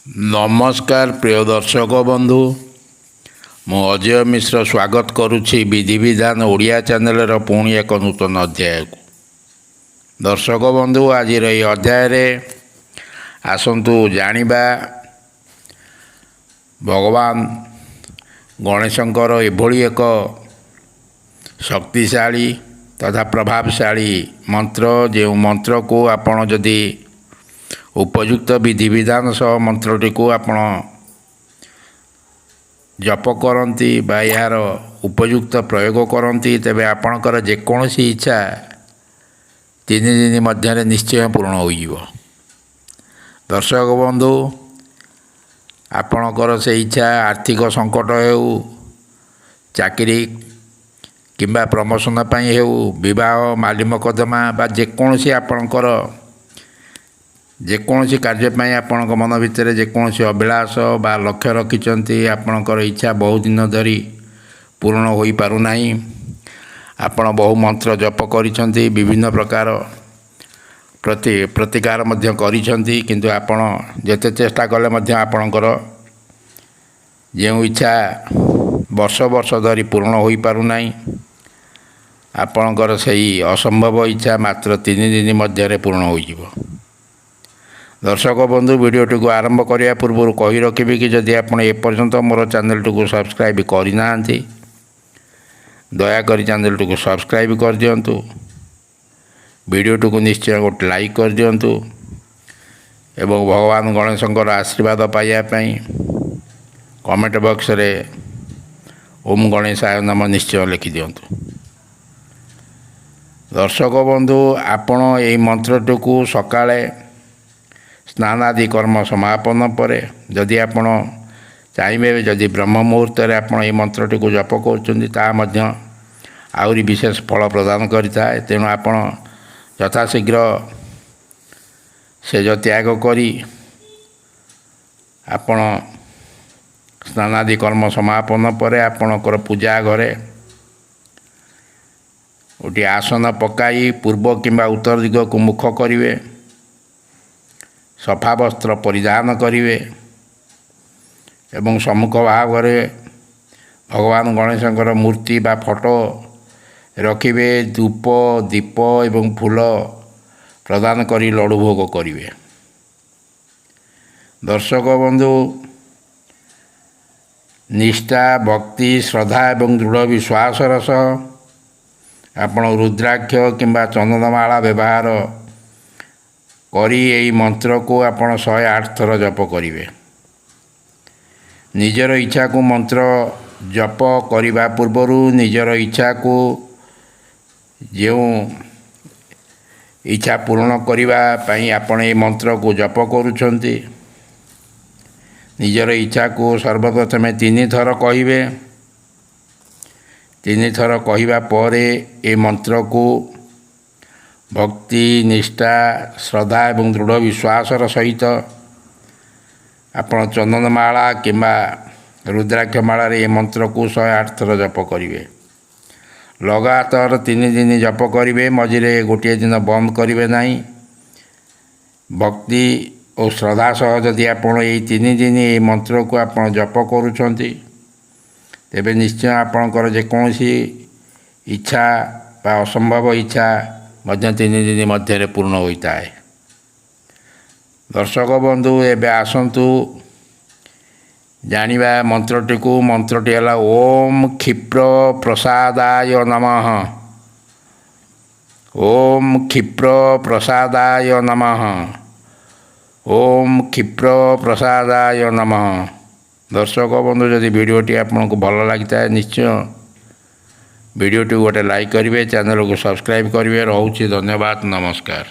नमस्कार प्रिय दर्शक बंधु मु अजय मिश्र स्वागत करुछि विधि विधान ओडिया चैनल पुणी एक नूतन अध्याय को। दर्शक बंधु आज अध्याय रे आसंतु जानिबा भगवान गणेशंकर एभली एक शक्तिशाली तथा प्रभावशाली मंत्र जो मंत्र को आपण जदि उपयुक्त विधि विधान सह मंत्रटी को आपण जप करती बा यार उपयुक्त प्रयोग करती तेबे आपणकर जेकोसी इच्छा 3 दिन मध्य निश्चय पूर्ण हो। दर्शक बंधु आपणकर से इच्छा आर्थिक संकट हो, चाकरी किंबा प्रमोशन पाई हो, विवाह माली मकदमा बा जेकोसी आपणकर जेकोसी कार्यपाई आपण मन भितर जेकोसी अभिलाष बा लक्ष्य रखिंट आपणकर इच्छा बहुत दिन धरी पूर्ण हो पारना। आपण बहु मंत्र जप करिसेंती विभिन्न प्रकार प्रतिकार करिसेंती किंतु आपण जेते चेष्टा कले मध्य आपणकर जो इच्छा वर्ष वर्ष धरी पूर्ण हो पारना आपणकर सही असंभव इच्छा मात्र 3 दिन मध्य पूर्ण हो। दर्शक बंधु वीडियोटी को आरंभ करने पूर्व कही रखी कि जदि आप एपर्यंत मोर चैनल को सब्सक्राइब करना दयाकोरी चैनल को सब्सक्राइब कर दिंतु, वीडियोटी को निश्चय गोटे लाइक कर दिंतु एवं भगवान गणेशंकर आशीर्वाद पाइबापी कमेंट बॉक्स रे ओम गणेशाय नमः निश्चय लिखि दिंतु। दर्शक बंधु आपण यही मंत्रटी को सकाळे स्नानादि कर्म समापन पर जदि आपण चाहिए जदि ब्रह्म मुहूर्त आपड़ ये मंत्रटी को जप कर आउरी विशेष फल प्रदान करता है। तेणु आपण यथाशीघ्र से त्याग करी आपण स्नानादि कर्म समापन पर आपणकर पूजा घरे गोटे आसन पकाई पूर्व किंबा उत्तर दिग को मुख करिवे, सफा वस्त्र परिधान करिवे एवं सम्मुख भाग में भगवान गणेशंकर मूर्ति बा फोटो रखिवे, धूप दीप एवं फूल प्रदान करी लड्डू भोग करिवे। दर्शक बंधु निष्ठा भक्ति श्रद्धा एवं दृढ़ विश्वास रस आपण रुद्राक्ष किंबा चंदनमाला व्यवहार करी यही मंत्र को आपण 108 थर जप करिवे। निजर इच्छा को मंत्र जप करिबा पूर्वरु निजर इच्छा को जो इच्छा पूर्ण करिबा पई आपण ए मंत्र को जप करूछंती निजर इच्छा को सर्वप्रथमे 3 थर कहिबे। 3 थर कहिबा परे ए मंत्र को भक्ति निष्ठा श्रद्धा एवं दृढ़ विश्वास सहित आपण चंदनमाला किंबा रुद्राक्ष माला ये मंत्र को 108 थर जप करिवे। लगातार 3 दिन जप करिवे, मझिरे गोटे दिन बंद करिवे नहीं। भक्ति और श्रद्धा सह जदि आपण ये 3 दिन ये मंत्र को आपण जप करूछंती तेबे निश्चय आपणकर जेकोसी इच्छा बा असंभव इच्छा मध्य 3 दिन मध्य पूर्ण होता है। दर्शक बंधु एबे आसंतु जानिबा मंत्रटी को। मंत्रटी है ओम क्षिप्र प्रसादाय नमः। ओम क्षिप्र प्रसादाय नमः। ओम क्षिप्र प्रसादाय नमः। दर्शक बंधु जदि वीडियोटी आपको भल लगता है निश्चय वीडियोटी गोटे लाइक करेंगे, चैनल को सब्सक्राइब करेंगे। रोचे धन्यवाद, नमस्कार।